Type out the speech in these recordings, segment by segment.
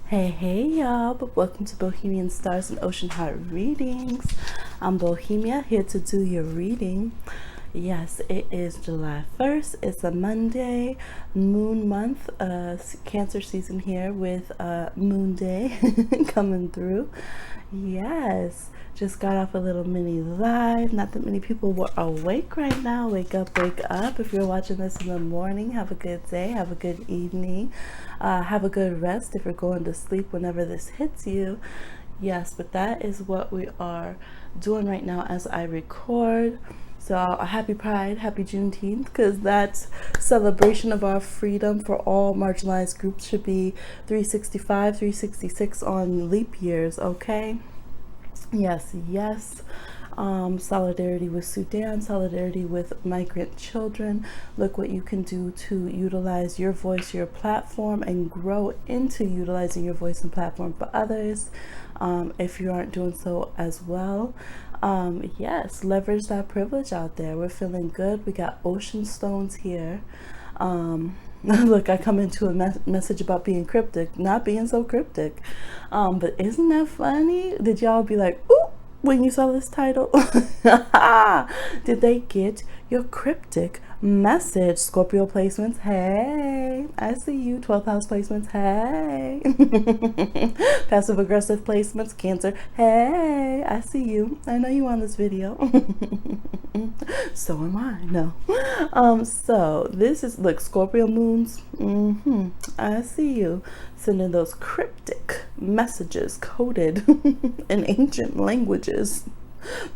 Hey y'all, but welcome to Bohemian Stars and Ocean Heart Readings. I'm Bohemia, here to do your reading. Yes, it is July 1st. It's a Monday, moon month, Cancer season here with Moon Day coming through. Yes, just got off a little mini live. Not that many people were awake right now. Wake up, wake up. If you're watching this in the morning, have a good day, have a good evening, have a good rest if you're going to sleep whenever this hits you. Yes, but that is what we are doing right now as I record. So happy Pride, happy Juneteenth, because that celebration of our freedom for all marginalized groups should be 365, 366 on leap years, okay? Yes, yes. Solidarity with Sudan, solidarity with migrant children. Look what you can do to utilize your voice, your platform, and grow into utilizing your voice and platform for others. If you aren't doing so as well, yes, leverage that privilege out there. We're feeling good. We got ocean stones here. Look, I come into a message about being cryptic, not being so cryptic. But isn't that funny? Did y'all be like, ooh, when you saw this title? Did they get your cryptic message? Scorpio placements, hey, I see you. 12th house placements, hey. Passive aggressive placements, Cancer, hey, I see you. I know you on this video. So am I. No. So this is, look, Scorpio moons. I see you sending those cryptic messages coded in ancient languages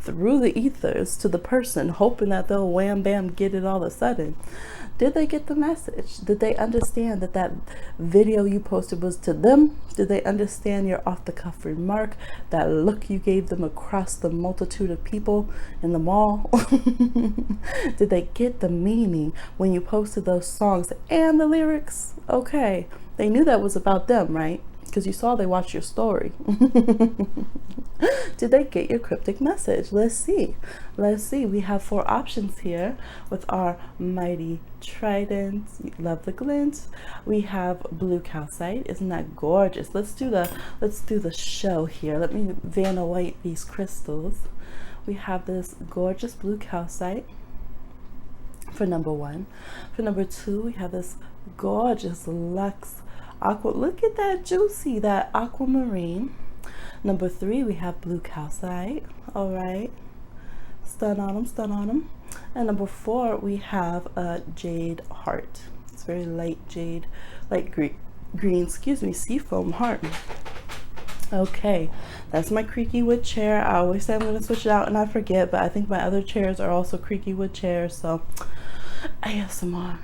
through the ethers to the person, hoping that they'll wham bam get it all of a sudden. Did they get the message? Did they understand that that video you posted was to them? Did they understand your off-the-cuff remark, that look you gave them across the multitude of people in the mall? Did they get the meaning when you posted those songs and the lyrics? Okay, they knew that was about them, right? Because you saw they watched your story. Did they get your cryptic message? Let's see. Let's see. We have 4 options here with our mighty tridents. Love the glint. We have blue calcite. Isn't that gorgeous? Let's do the show here. Let me Vanna White these crystals. We have this gorgeous blue calcite for number 1. For number 2, we have this gorgeous luxe aqua. Look at that juicy, that aquamarine. Number 3, we have blue calcite. All right, stun on them, stun on them. And number 4, we have a Jade Heart. It's very light jade, light green, excuse me, seafoam heart. Okay, that's my creaky wood chair. I always say I'm going to switch it out and I forget, but I think my other chairs are also creaky wood chairs, so ASMR.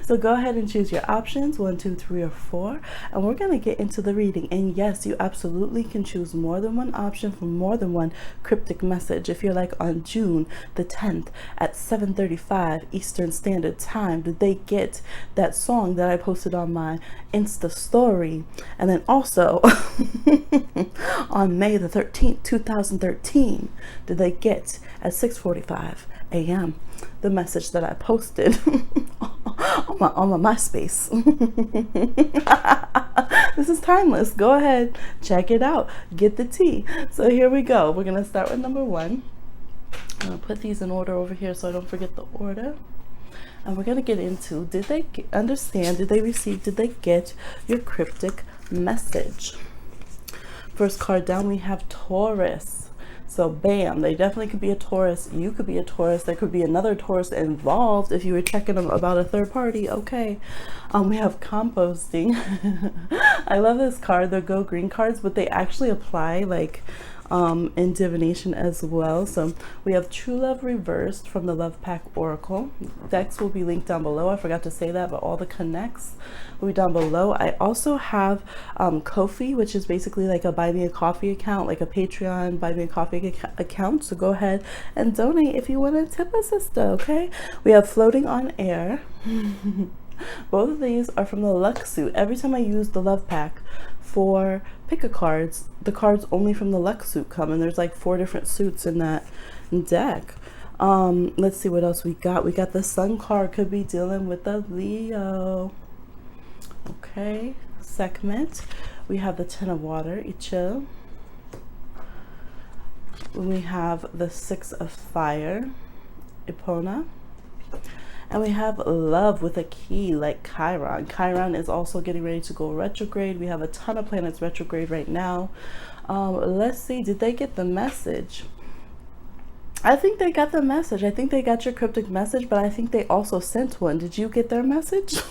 So go ahead and choose your options, 1, 2, 3, or 4, and we're going to get into the reading. And yes, you absolutely can choose more than one option for more than one cryptic message. If you're like on June the 10th at 7:35 Eastern Standard Time, did they get that song that I posted on my Insta story? And then also on May the 13th 2013, did they get at 6:45 a.m. the message that I posted on my MySpace? This is timeless. Go ahead, check it out, get the tea. So here we go. We're gonna start with number 1. I'm gonna put these in order over here so I don't forget the order. And we're gonna get into, did they understand, did they receive, did they get your cryptic message? First card down, we have Taurus. So bam, they definitely could be a Taurus. You could be a Taurus. There could be another Taurus involved if you were checking them about a third party. Okay. We have composting. I love this card. They're Go Green cards, but they actually apply like in divination as well. So we have True Love Reversed from the Love Pack Oracle. Decks will be linked down below. I forgot to say that, but all the connects will be down below. I also have Ko-fi, which is basically like a Buy Me a Coffee account, like a Patreon Buy Me a Coffee account. So go ahead and donate if you want to tip a sister, okay? We have Floating on Air. Both of these are from the Luck Suit. Every time I use the Love Pack for pick a cards, the cards only from the Luck Suit come, and there's like 4 different suits in that deck. Let's see what else we got. We got the Sun card, could be dealing with the Leo. Okay, segment. We have the Ten of Water, Ichil. We have the Six of Fire, Epona. And we have Love with a key, like Chiron. Chiron is also getting ready to go retrograde. We have a ton of planets retrograde right now. Let's see, did they get the message? I think they got the message. I think they got your cryptic message, but I think they also sent one. Did you get their message?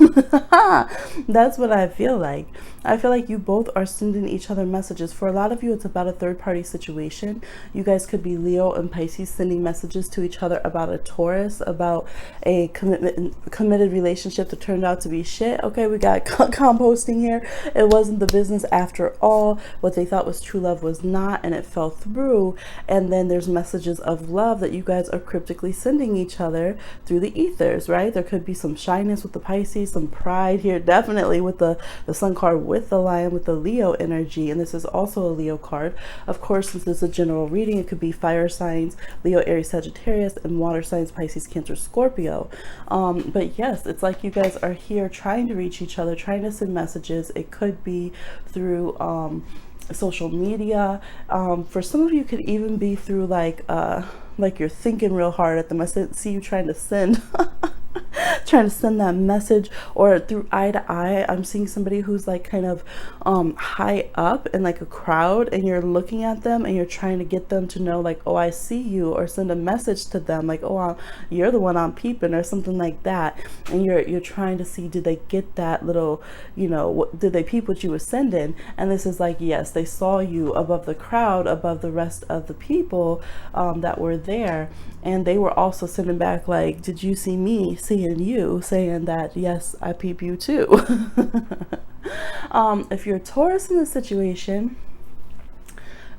That's what I feel like. I feel like you both are sending each other messages. For a lot of you, it's about a third-party situation. You guys could be Leo and Pisces sending messages to each other about a Taurus, about a committed relationship that turned out to be shit. Okay, we got composting here. It wasn't the business after all. What they thought was true love was not, and it fell through. And then there's messages of love that you guys are cryptically sending each other through the ethers, right? There could be some shyness with the Pisces, some pride here, definitely with the Sun card, with the Lion, with the Leo energy. And this is also a Leo card. Of course, since this is a general reading, it could be fire signs, Leo, Aries, Sagittarius, and water signs, Pisces, Cancer, Scorpio. But yes, it's like you guys are here trying to reach each other, trying to send messages. It could be through social media. For some of you, could even be through like you're thinking real hard at them. I see you trying to send trying to send that message, or through eye to eye. I'm seeing somebody who's like kind of high up in like a crowd, and you're looking at them and you're trying to get them to know like, oh, I see you, or send a message to them like, oh, you're the one I'm peeping, or something like that. And you're trying to see, did they get that little, you know, did they peep what you were sending? And this is like, yes, they saw you above the crowd, above the rest of the people that were there. And they were also sending back like, did you see me seeing you, saying that, yes, I peep you too. If you're a Taurus in this situation,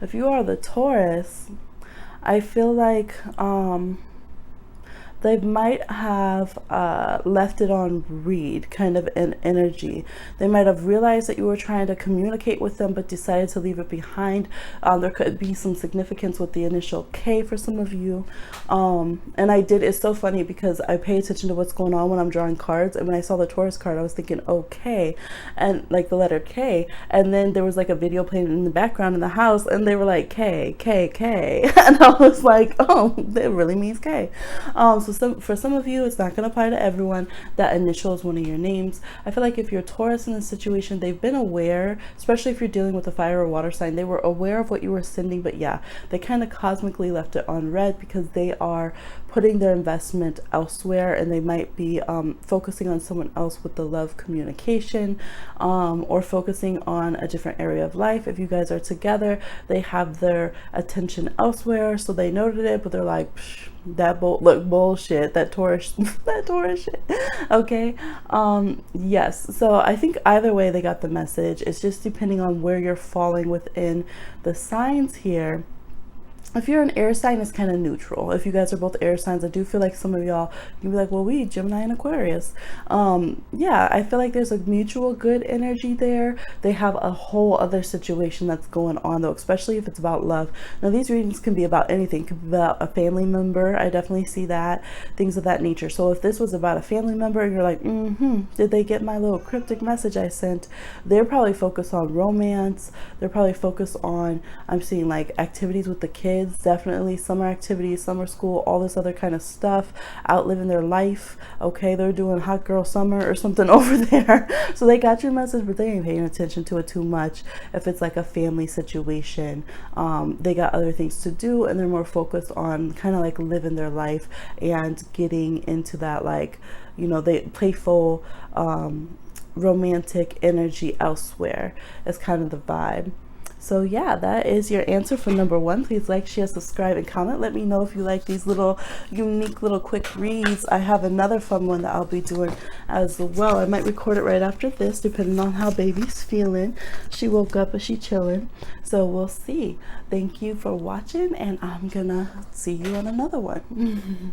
if you are the Taurus, I feel like they might have left it on read, kind of an energy. They might have realized that you were trying to communicate with them, but decided to leave it behind. There could be some significance with the initial K for some of you. And it's so funny because I pay attention to what's going on when I'm drawing cards. And when I saw the Taurus card, I was thinking, okay, and like the letter K. And then there was like a video playing in the background in the house, and they were like, K, K, K. And I was like, oh, that really means K. So for some of you, it's not going to apply to everyone. That initial is one of your names. I feel like if you're Taurus in this situation, they've been aware, especially if you're dealing with a fire or water sign, they were aware of what you were sending, but yeah, they kind of cosmically left it on red because they are putting their investment elsewhere, and they might be focusing on someone else with the love communication, or focusing on a different area of life. If you guys are together, they have their attention elsewhere, so they noted it, but they're like, that bullshit, that Taurus that Taurus shit. Okay. Yes, so I think either way they got the message. It's just depending on where you're falling within the signs here. If you're an air sign, it's kind of neutral. If you guys are both air signs, I do feel like some of y'all, you'll be like, well, we Gemini and Aquarius. Yeah, I feel like there's a mutual good energy there. They have a whole other situation that's going on though, especially if it's about love. Now these readings can be about anything. It could be about a family member. I definitely see that, things of that nature. So if this was about a family member and you're like, did they get my little cryptic message I sent? They're probably focused on romance. They're probably focused on, I'm seeing like activities with the kids. Definitely summer activities, summer school, all this other kind of stuff, out living their life. Okay, they're doing hot girl summer or something over there. So they got your message, but they ain't paying attention to it too much. If it's like a family situation, they got other things to do, and they're more focused on kind of like living their life and getting into that, like, you know, they playful romantic energy elsewhere is kind of the vibe. So yeah, that is your answer for number 1. Please like, share, subscribe, and comment. Let me know if you like these little unique little quick reads. I have another fun one that I'll be doing as well. I might record it right after this, depending on how baby's feeling. She woke up, but she chilling. So we'll see. Thank you for watching, and I'm gonna see you on another one.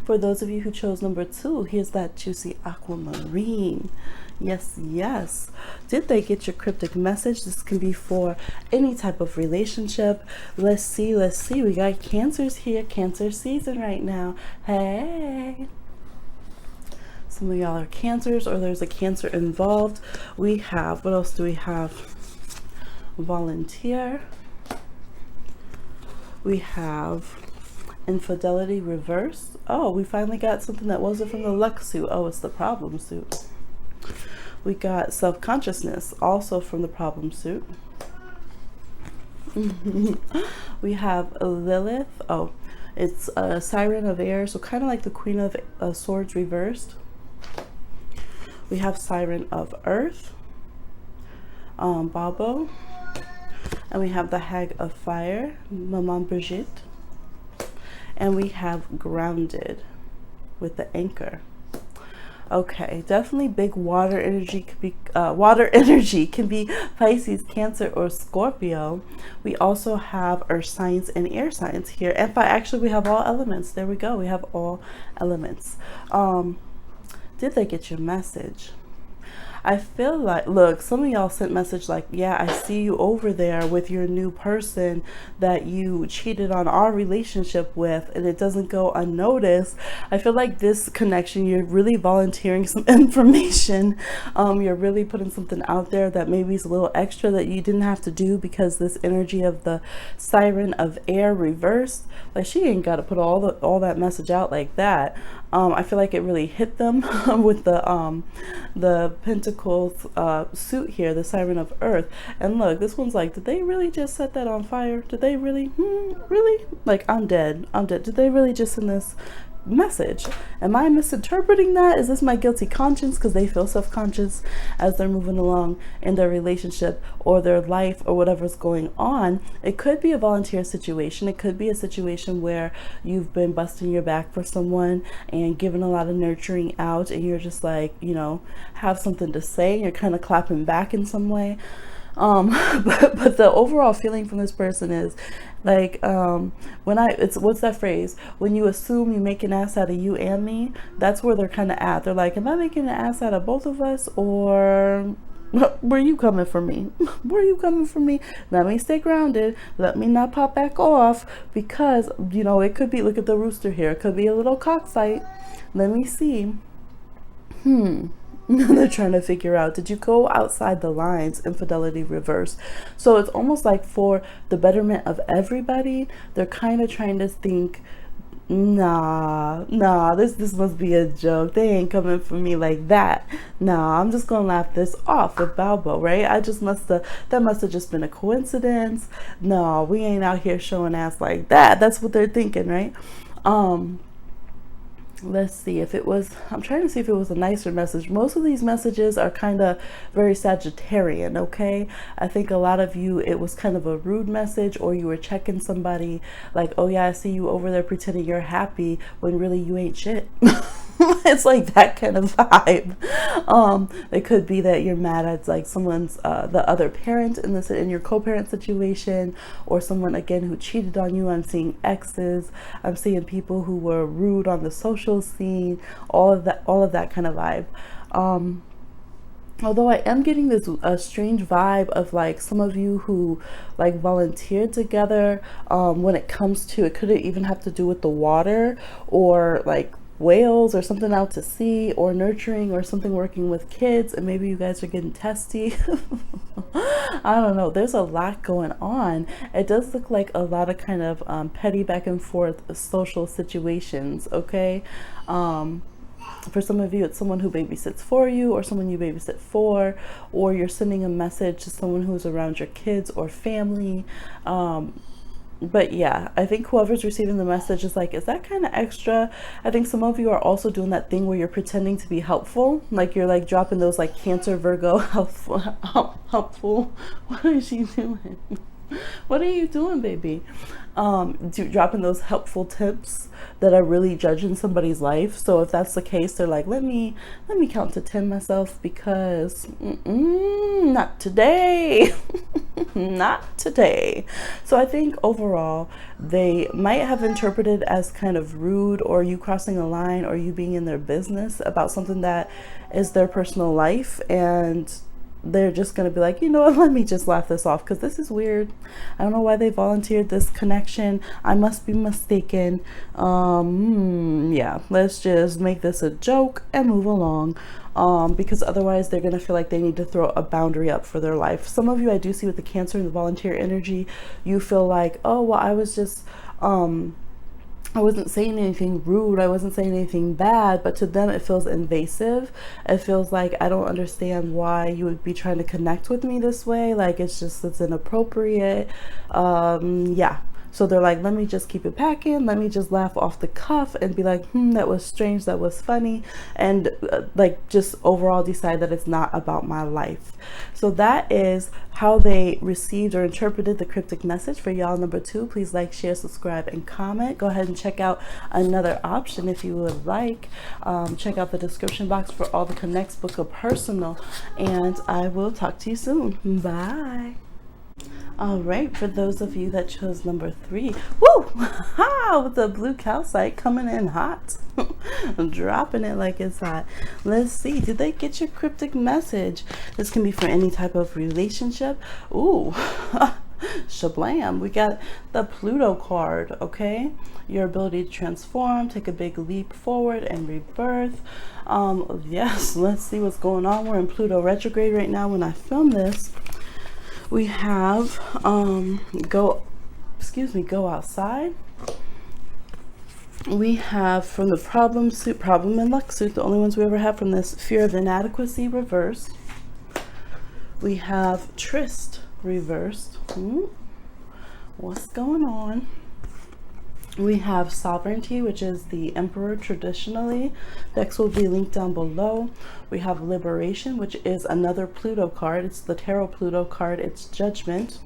For those of you who chose number 2, here's that juicy Aquamarine. Yes, yes. Did they get your cryptic message? This can be for any type of relationship. Let's see. We got Cancers here. Cancer season right now. Hey. Some of y'all are Cancers, or there's a Cancer involved. We have, what else do we have? Volunteer. We have infidelity reversed. Oh, we finally got something that wasn't from the luck suit. Oh, it's the problem suit. We got self-consciousness, also from the problem suit. We have Lilith. Oh, it's a Siren of Air, so kind of like the Queen of Swords reversed. We have Siren of Earth, Babo. And we have the Hag of Fire, Maman Brigitte. And we have Grounded with the Anchor. Okay, definitely big water energy could be Pisces, Cancer, or Scorpio. We also have earth signs and air signs here. And actually we have all elements. There we go. We have all elements. Did they get your message? I feel like, look, some of y'all sent message like, yeah, I see you over there with your new person that you cheated on our relationship with, and it doesn't go unnoticed. I feel like this connection, you're really volunteering some information. You're really putting something out there that maybe is a little extra that you didn't have to do, because this energy of the Siren of Air reversed, like she ain't got to put all that message out like that. I feel like it really hit them with the Pentacles suit here, the Siren of Earth. And look, this one's like, did they really just set that on fire? Did they really? Really? Like, I'm dead. Did they really just send this message? Am I misinterpreting that? Is this my guilty conscience because they feel self-conscious as they're moving along in their relationship or their life or whatever's going on? It could be a volunteer situation. It could be a situation where you've been busting your back for someone and giving a lot of nurturing out, and you're just like, you know, have something to say. You're kind of clapping back in some way. But the overall feeling from this person is like, what's that phrase? When you assume you make an ass out of you and me, that's where they're kind of at. They're like, am I making an ass out of both of us, or where you coming for me? Where you coming for me? Let me stay grounded. Let me not pop back off, because, you know, it could be, look at the rooster here. It could be a little cockfight. Let me see. They're trying to figure out, did you go outside the lines? Infidelity reverse. So it's almost like for the betterment of everybody, they're kind of trying to think, nah, this must be a joke. They ain't coming for me like that. Nah, I'm just gonna laugh this off with Balbo, right? That must have just been a coincidence. No, we ain't out here showing ass like that. That's what they're thinking, right? Let's see if it was, I'm trying to see if it was a nicer message. Most of these messages are kind of very Sagittarian, okay? I think a lot of you, it was kind of a rude message, or you were checking somebody like, oh yeah, I see you over there pretending you're happy when really you ain't shit. It's like that kind of vibe. It could be that you're mad at like someone's the other parent in your co-parent situation, or someone again who cheated on you. I'm seeing exes. I'm seeing people who were rude on the social scene. All of that kind of vibe. Although I am getting this strange vibe of like some of you who like volunteered together when it comes to, it could even have to do with the water, or like whales or something out to sea, or nurturing, or something working with kids, and maybe you guys are getting testy. I don't know, there's a lot going on. It does look like a lot of kind of petty back and forth social situations, okay? For some of you, it's someone who babysits for you, or someone you babysit for, or you're sending a message to someone who's around your kids or family. But yeah, I think whoever's receiving the message is like, is that kind of extra? I think some of you are also doing that thing where you're pretending to be helpful. Like you're like dropping those like Cancer, Virgo, helpful. What is she doing? What are you doing, baby? Dropping those helpful tips that are really judging somebody's life. So if that's the case, they're like, let me count to 10 myself, because not today. Not today. So I think overall they might have interpreted as kind of rude, or you crossing a line, or you being in their business about something that is their personal life, and they're just going to be like, you know what, let me just laugh this off because this is weird. I don't know why they volunteered this connection. I must be mistaken. Yeah, let's just make this a joke and move along. Because otherwise they're going to feel like they need to throw a boundary up for their life. Some of you, I do see with the Cancer and the volunteer energy, you feel like, oh, well, I was just, I wasn't saying anything rude. I wasn't saying anything bad, but to them it feels invasive. It feels like, I don't understand why you would be trying to connect with me this way. Like, it's inappropriate. Yeah. So they're like, let me just keep it packing. Let me just laugh off the cuff and be like, that was strange. That was funny. And like, just overall decide that it's not about my life. So that is how they received or interpreted the cryptic message for y'all. Number 2, please like, share, subscribe, and comment. Go ahead and check out another option if you would like. Check out the description box for all the Connects Book of Personal. And I will talk to you soon. Bye. All right, for those of you that chose number 3, woo, ha, with the blue calcite coming in hot. I'm dropping it like it's hot. Let's see, did they get your cryptic message? This can be for any type of relationship. Ooh, shablam, we got the Pluto card, okay? Your ability to transform, take a big leap forward and rebirth. Yes, let's see what's going on. We're in Pluto retrograde right now when I film this. We have go outside. We have from the problem and luck suit, the only ones we ever have from this, fear of inadequacy reversed. We have tryst reversed. What's going on? We have sovereignty, which is the emperor traditionally. Next will be linked down below. We have liberation, which is another Pluto card. It's the tarot Pluto card. It's judgment.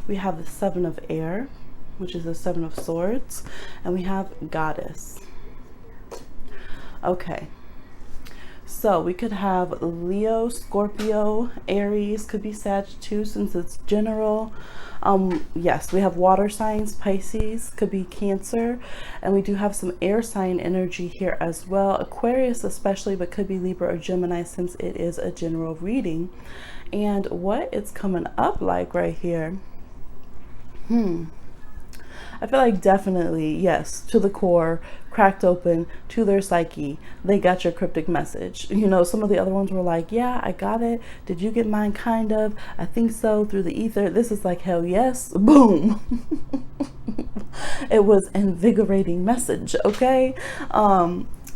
We have the 7 of air, which is the 7 of swords. And we have goddess. Okay. So we could have Leo, Scorpio, Aries, could be Sag too, since it's general. Yes, we have water signs, Pisces, could be Cancer, and we do have some air sign energy here as well, Aquarius especially, but could be Libra or Gemini since it is a general reading. And what it's coming up like right here, I feel like definitely, yes, to the core, cracked open to their psyche, they got your cryptic message. You know, some of the other ones were like, yeah, I got it. Did you get mine? Kind of. I think so, through the ether. This is like, hell yes. Boom. It was invigorating message, okay?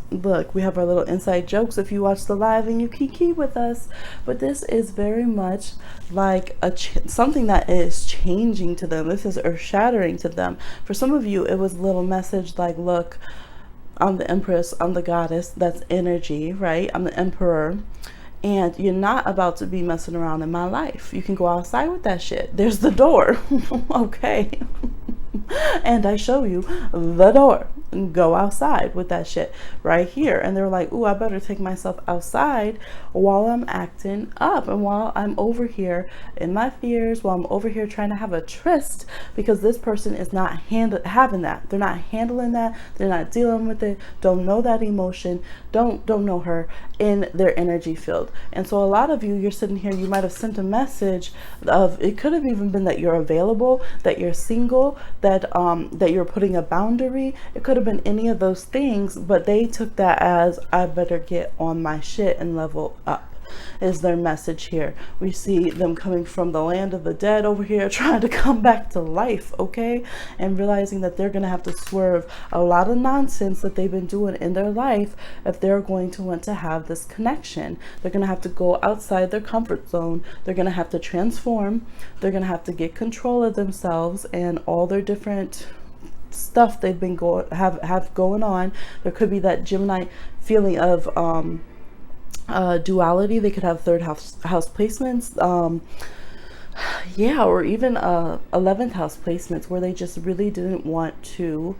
Look, we have our little inside jokes if you watch the live and you kiki with us, but this is very much like something that is changing to them. This is earth-shattering to them. For some of you, it was a little message like, look, I'm the empress, I'm the goddess, that's energy, right? I'm the emperor, and you're not about to be messing around in my life. You can go outside with that shit. There's the door. Okay. And I show you the door. Go outside with that shit right here. And they're like, ooh, I better take myself outside while I'm acting up and while I'm over here in my fears, while I'm over here trying to have a tryst, because this person is not having that. They're not handling that. They're not dealing with it. Don't know that emotion. Don't know her in their energy field. And so a lot of you, you're sitting here, you might have sent a message of, it could have even been that you're available, that you're single, that you're putting a boundary. It could have been any of those things, but they took that as, I better get on my shit and level up, is their message here. We see them coming from the land of the dead over here, trying to come back to life, okay? And realizing that they're gonna have to swerve a lot of nonsense that they've been doing in their life if they're going to want to have this connection. They're gonna have to go outside their comfort zone. They're gonna have to transform. They're gonna have to get control of themselves and all their different stuff they've been have going on. There could be that Gemini feeling of duality. They could have third house placements, yeah, or even 11th house placements where they just really didn't want to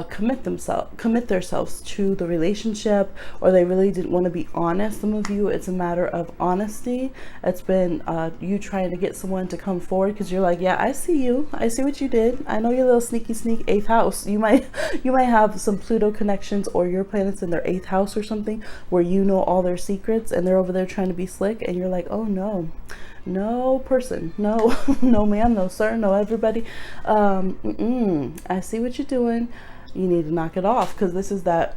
commit themselves to the relationship, or they really didn't want to be honest. Some of you, it's a matter of honesty. It's been you trying to get someone to come forward because you're like, yeah, I see you, I see what you did, I know your little sneak 8th house. You might have some Pluto connections, or your planets in their 8th house or something, where you know all their secrets and they're over there trying to be slick, and you're like, oh no, no person, no no ma'am, no sir, no everybody, I see what you're doing. You need to knock it off, because this is that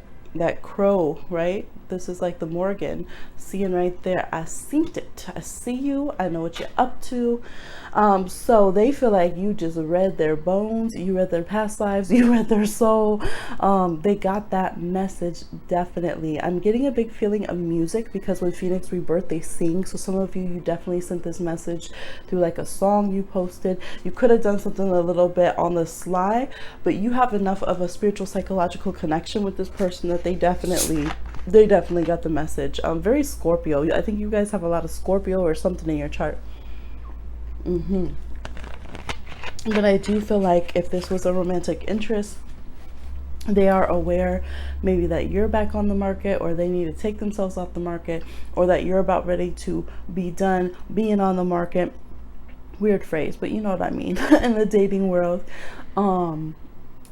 crow, right? This is like the Morgan, seeing right there. I seen it, I see you, I know what you're up to. So they feel like you just read their bones, you read their past lives, you read their soul. They got that message, definitely. I'm getting a big feeling of music, because when Phoenix rebirth, they sing. So some of you definitely sent this message through like a song you posted. You could have done something a little bit on the sly, but you have enough of a spiritual psychological connection with this person that they definitely got the message. Very Scorpio. I think you guys have a lot of Scorpio or something in your chart. But I do feel like if this was a romantic interest, they are aware maybe that you're back on the market, or they need to take themselves off the market, or that you're about ready to be done being on the market. Weird phrase, but you know what I mean in the dating world.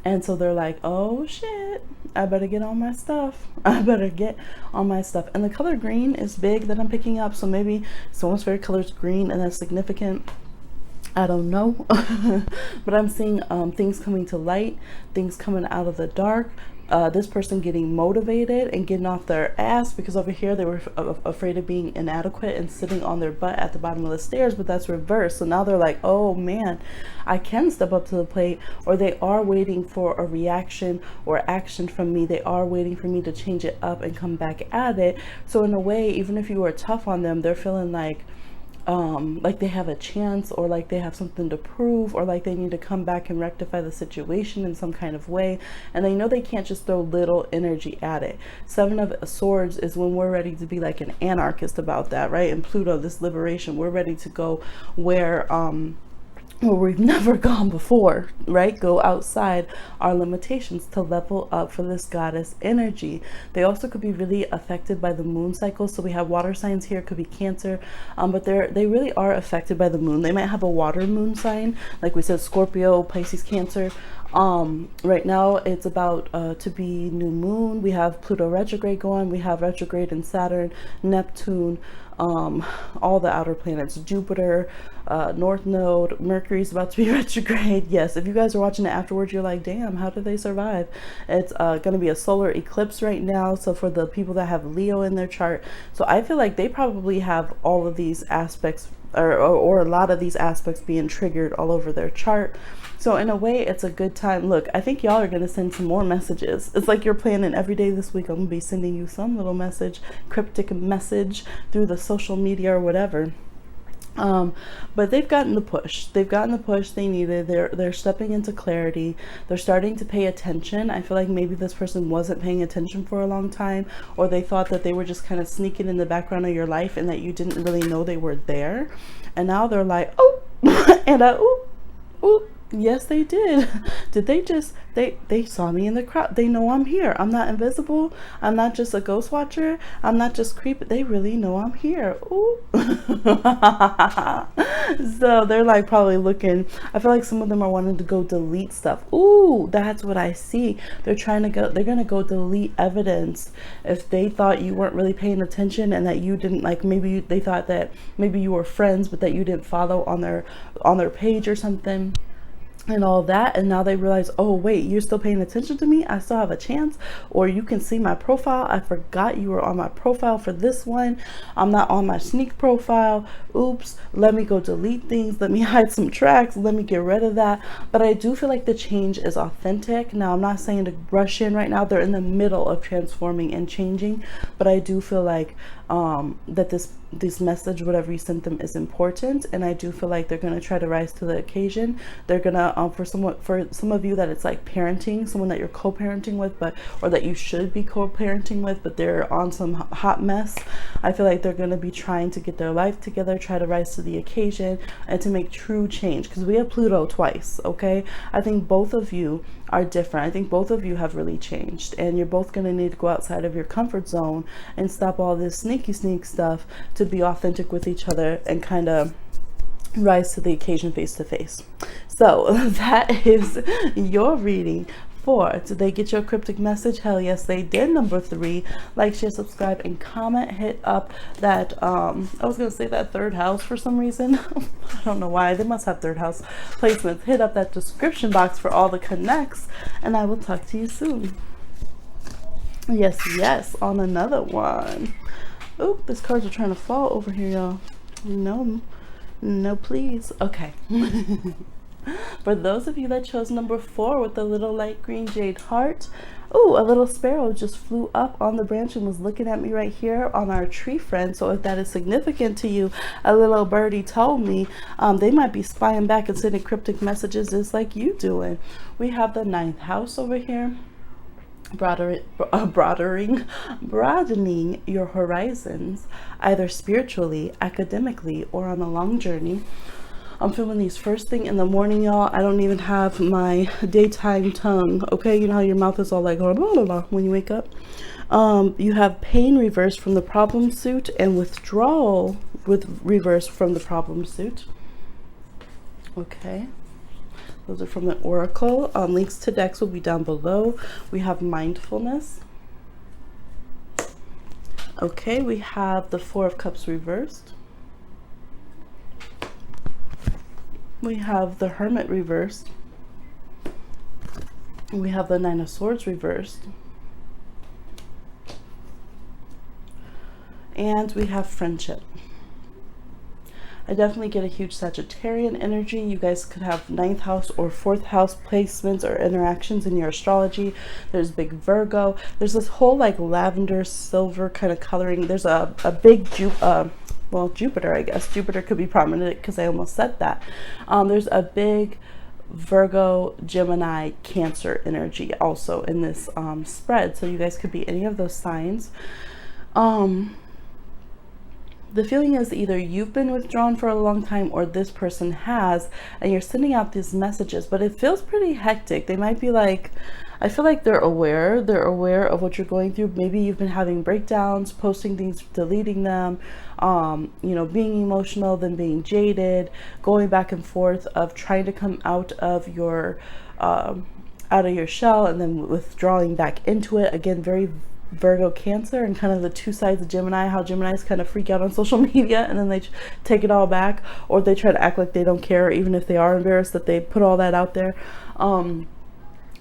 And so they're like, oh shit, I better get on my stuff. I better get on my stuff. And the color green is big that I'm picking up. So maybe someone's favorite color is green, and that's significant. I don't know. But I'm seeing things coming to light, things coming out of the dark. This person getting motivated and getting off their ass, because over here they were afraid of being inadequate and sitting on their butt at the bottom of the stairs, but that's reversed. So now they're like, oh man, I can step up to the plate. Or they are waiting for a reaction or action from me. They are waiting for me to change it up and come back at it. So in a way, even if you were tough on them, they're feeling like they have a chance, or like they have something to prove, or like they need to come back and rectify the situation in some kind of way. And they know they can't just throw little energy at it. 7 of Swords is when we're ready to be like an anarchist about that, right? And Pluto, this liberation, we're ready to go where we've never gone before, right? Go outside our limitations to level up for this goddess energy. They also could be really affected by the moon cycle. So we have water signs here, could be Cancer, but they really are affected by the moon. They might have a water moon sign, like we said, Scorpio, Pisces, Cancer. Right now it's about to be new moon. We have Pluto retrograde going. We have retrograde in Saturn, Neptune, all the outer planets, Jupiter, North Node, Mercury's about to be retrograde. Yes, if you guys are watching it afterwards, you're like, damn, how did they survive? It's going to be a solar eclipse right now. So for the people that have Leo in their chart, so I feel like they probably have all of these aspects, or a lot of these aspects being triggered all over their chart. So in a way, it's a good time. Look, I think y'all are going to send some more messages. It's like you're planning every day this week. I'm going to be sending you some little message, cryptic message through the social media or whatever. But they've gotten the push. They've gotten the push they needed. They're stepping into clarity. They're starting to pay attention. I feel like maybe this person wasn't paying attention for a long time, or they thought that they were just kind of sneaking in the background of your life and that you didn't really know they were there. And now they're like, oh, and ooh. Yes, they did. Did they just, they saw me in the crowd. They know I'm here. I'm not invisible. I'm not just a ghost watcher. I'm not just creepy. They really know I'm here. Ooh. So they're like probably looking. I feel like some of them are wanting to go delete stuff. Ooh, that's what I see. They're trying to go, they're going to go delete evidence. If they thought you weren't really paying attention and that you didn't, like, maybe they thought that maybe you were friends, but that you didn't follow on their page or something. And all that, and now they realize, oh wait, you're still paying attention to me, I still have a chance. Or you can see my profile, I forgot you were on my profile for this one, I'm not on my sneak profile, oops, let me go delete things, let me hide some tracks, let me get rid of that. But I do feel like the change is authentic. Now I'm not saying to rush in right now, they're in the middle of transforming and changing, but I do feel like that this message, whatever you sent them, is important. And I do feel like they're going to try to rise to the occasion. They're gonna for some of you that it's like parenting, someone that you're co-parenting with, or that you should be co-parenting with, but they're on some hot mess. I feel like they're going to be trying to get their life together, try to rise to the occasion, and to make true change, because we have Pluto twice. Okay, I think both of you are different. I think both of you have really changed, and you're both going to need to go outside of your comfort zone and stop all this sneak stuff to be authentic with each other and kind of rise to the occasion face to face. So that is your reading. Did they get your cryptic message? Hell yes, they did. Number 3, like, share, subscribe, and comment. Hit up that I was gonna say that 3rd house for some reason. I don't know why. They must have 3rd house placements. Hit up that description box for all the connects, and I will talk to you soon. Yes, on another one. Oop, these cards are trying to fall over here, y'all. No, please. Okay. For those of you that chose number 4 with the little light green Jade Heart, ooh, a little sparrow just flew up on the branch and was looking at me right here on our tree friend. So if that is significant to you, a little birdie told me they might be spying back and sending cryptic messages just like you doing. We have the 9th house over here. Broadening your horizons, either spiritually, academically, or on a long journey. I'm filming these first thing in the morning, y'all. I don't even have my daytime tongue, okay? You know how your mouth is all like blah, blah, blah, when you wake up? You have pain reversed from the problem suit and withdrawal with reverse from the problem suit. Okay. Those are from the Oracle. Links to decks will be down below. We have mindfulness. Okay, we have the 4 of Cups reversed. We have the Hermit reversed. We have the 9 of Swords reversed. And we have friendship. I definitely get a huge Sagittarian energy. You guys could have 9th house or 4th house placements or interactions in your astrology. There's big Virgo. There's this whole like lavender silver kind of coloring. There's a big Jupiter, I guess. Jupiter could be prominent because I almost said that. There's a big Virgo, Gemini, Cancer energy also in this spread. So you guys could be any of those signs. The feeling is either you've been withdrawn for a long time or this person has, and you're sending out these messages, but it feels pretty hectic. They might be like, I feel like they're aware of what you're going through. Maybe you've been having breakdowns, posting things, deleting them, you know, being emotional, then being jaded, going back and forth of trying to come out of your shell and then withdrawing back into it. Again, very Virgo, Cancer, and kind of the 2 sides of Gemini, how Geminis kind of freak out on social media and then they take it all back, or they try to act like they don't care, even if they are embarrassed that they put all that out there.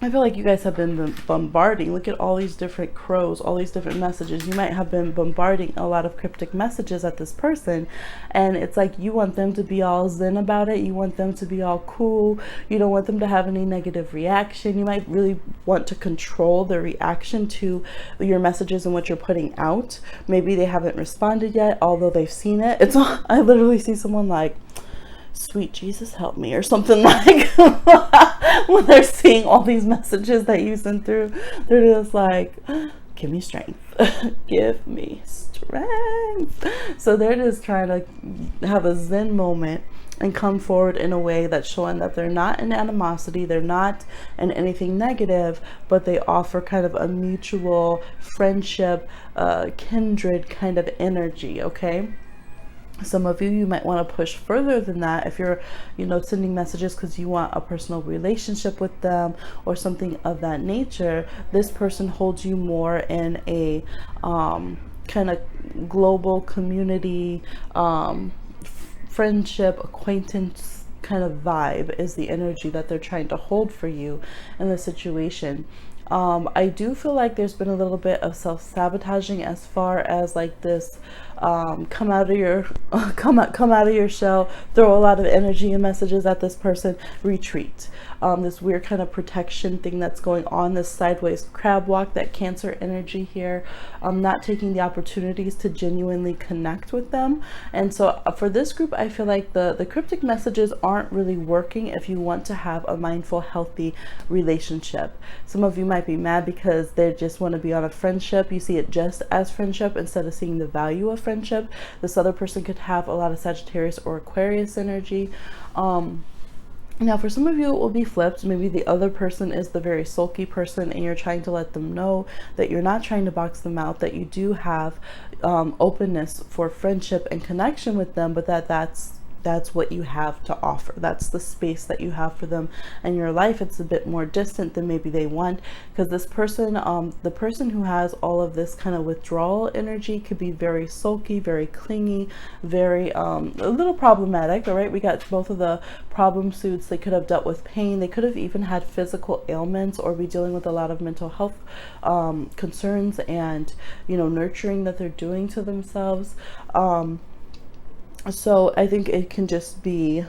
I feel like you guys have been bombarding. Look at all these different crows, all these different messages. You might have been bombarding a lot of cryptic messages at this person, and it's like you want them to be all zen about it. You want them to be all cool. You don't want them to have any negative reaction. You might really want to control their reaction to your messages and what you're putting out. Maybe they haven't responded yet, although they've seen it. I literally see someone like, sweet Jesus help me, or something like when they're seeing all these messages that you send through, they're just like, give me strength. Give me strength. So they're just trying to have a zen moment and come forward in a way that's showing that they're not in animosity, they're not in anything negative, but they offer kind of a mutual friendship, kindred kind of energy. Okay, some of you might want to push further than that. If you're, you know, sending messages because you want a personal relationship with them or something of that nature, this person holds you more in a kind of global community, friendship, acquaintance kind of vibe is the energy that they're trying to hold for you in the situation. I do feel like there's been a little bit of self-sabotaging as far as like this come out of your shell, throw a lot of energy and messages at this person, retreat. This weird kind of protection thing that's going on, this sideways crab walk, that Cancer energy here, not taking the opportunities to genuinely connect with them. And so for this group, I feel like the cryptic messages aren't really working if you want to have a mindful, healthy relationship. Some of you might be mad because they just want to be on a friendship. You see it just as friendship instead of seeing the value of friendship. This other person could have a lot of Sagittarius or Aquarius energy. Now, for some of you, it will be flipped. Maybe the other person is the very sulky person, and you're trying to let them know that you're not trying to box them out, that you do have openness for friendship and connection with them, but that's what you have to offer. That's the space that you have for them in your life. It's a bit more distant than maybe they want, because this person, the person who has all of this kind of withdrawal energy, could be very sulky, very clingy, very a little problematic. All right, we got both of the problem suits. They could have dealt with pain. They could have even had physical ailments, or be dealing with a lot of mental health concerns and, you know, nurturing that they're doing to themselves. So I think it can just be,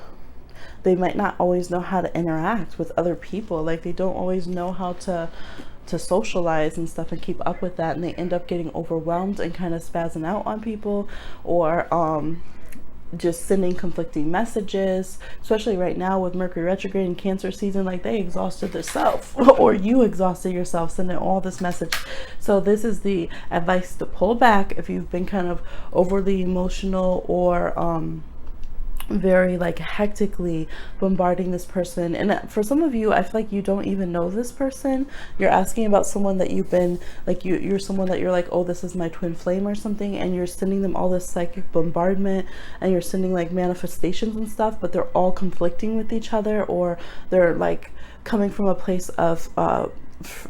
they might not always know how to interact with other people. Like, they don't always know how to socialize and stuff and keep up with that, and they end up getting overwhelmed and kind of spazzing out on people, or just sending conflicting messages, especially right now with Mercury retrograde and Cancer season. Like, they exhausted themselves or you exhausted yourself sending all this message. So this is the advice to pull back if you've been kind of overly emotional, or very like hectically bombarding this person. And for some of you, I feel like you don't even know this person. You're asking about someone that you've been like, you're someone that you're like, oh, this is my twin flame or something, and you're sending them all this psychic bombardment, and you're sending like manifestations and stuff, but they're all conflicting with each other, or they're like coming from a place of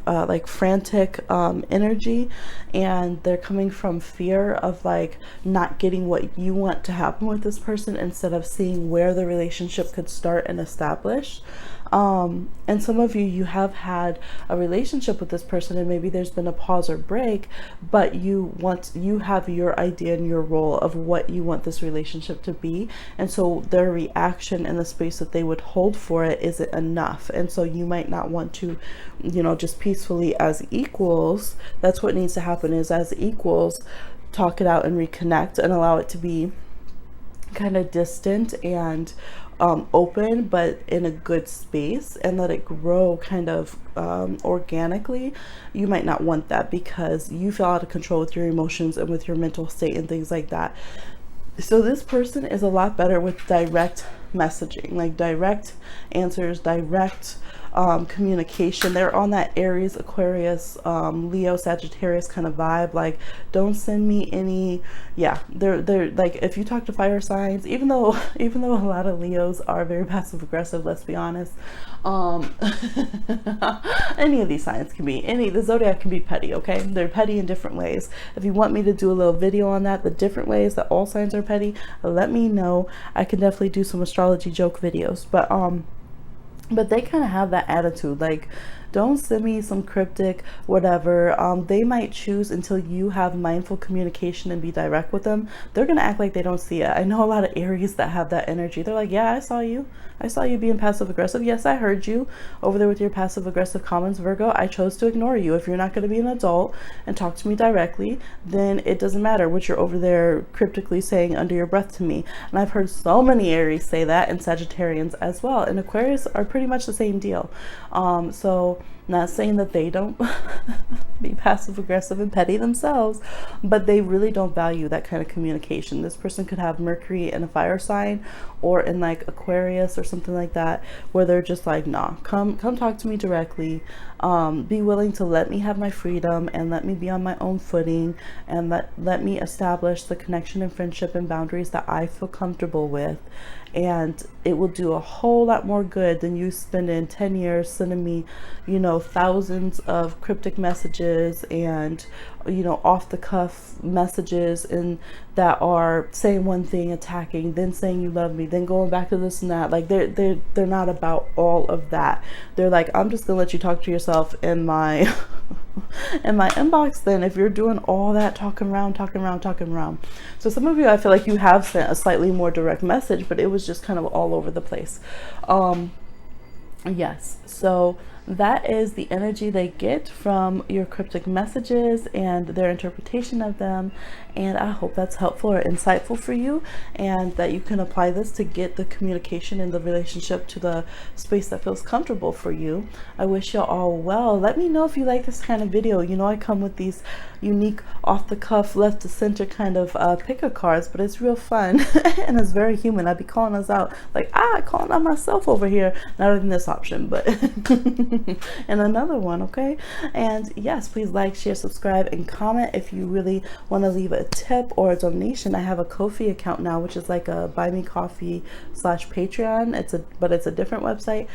like frantic energy, and they're coming from fear of like not getting what you want to happen with this person, instead of seeing where the relationship could start and establish. And some of you have had a relationship with this person, and maybe there's been a pause or break, but you have your idea and your role of what you want this relationship to be, and so their reaction and the space that they would hold for it isn't enough. And so you might not want to, you know, just peacefully as equals. That's what needs to happen, is as equals talk it out and reconnect, and allow it to be kind of distant and open, but in a good space, and let it grow kind of organically. You might not want that, because you feel out of control with your emotions and with your mental state and things like that. So this person is a lot better with direct messaging, like direct answers, direct communication. They're on that Aries, Aquarius, Leo, Sagittarius kind of vibe. Like, don't send me any, yeah, they're like, if you talk to fire signs, even though a lot of Leos are very passive aggressive, let's be honest, any of these signs can be, the zodiac can be petty. Okay, they're petty in different ways. If you want me to do a little video on that, the different ways that all signs are petty, let me know. I can definitely do some astrology joke videos. But they kind of have that attitude, like, don't send me some cryptic whatever. They might choose, until you have mindful communication and be direct with them, they're gonna act like they don't see it. I know a lot of Aries that have that energy. They're like, yeah, I saw you being passive aggressive. Yes, I heard you over there with your passive aggressive comments, Virgo. I chose to ignore you. If you're not going to be an adult and talk to me directly, then it doesn't matter what you're over there cryptically saying under your breath to me. And I've heard so many Aries say that, and Sagittarians as well, and Aquarius are pretty much the same deal. So not saying that they don't be passive aggressive and petty themselves, but they really don't value that kind of communication. This person could have Mercury in a fire sign, or in like Aquarius or something like that, where they're just like, nah, come talk to me directly. Be willing to let me have my freedom, and let me be on my own footing, and let me establish the connection and friendship and boundaries that I feel comfortable with. And it will do a whole lot more good than you spending 10 years sending me, you know, thousands of cryptic messages and, you know, off the cuff messages, and that are saying one thing, attacking, then saying you love me, then going back to this and that. Like, they're not about all of that. They're like, I'm just gonna let you talk to yourself in my in my inbox, then, if you're doing all that talking around. So some of you, I feel like you have sent a slightly more direct message, but it was just kind of all over the place. Yes, so that is the energy they get from your cryptic messages and their interpretation of them. And I hope that's helpful or insightful for you, and that you can apply this to get the communication and the relationship to the space that feels comfortable for you. I wish y'all all well. Let me know if you like this kind of video. You know, I come with these unique off the cuff, left to center kind of picker cards, but it's real fun and it's very human. I'd be calling us out like, calling out myself over here, not in this option, but in another one. Okay. And yes, please like, share, subscribe, and comment if you really want to leave a tip or a donation. I have a Ko-fi account now, which is like a buy me coffee / Patreon. It's a different website.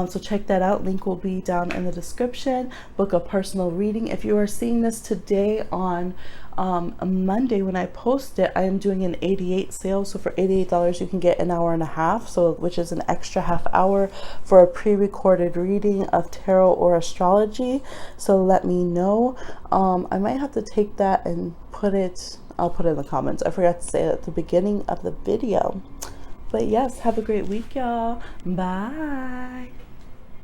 So check that out. Link will be down in the description. Book a personal reading. If you are seeing this today on a Monday when I post it, I am doing an 88 sale. So for $88 you can get an hour and a half, so which is an extra half hour for a pre-recorded reading of tarot or astrology. So let me know. I might have to take that and I'll put it in the comments. I forgot to say it at the beginning of the video. But yes, have a great week, y'all. Bye.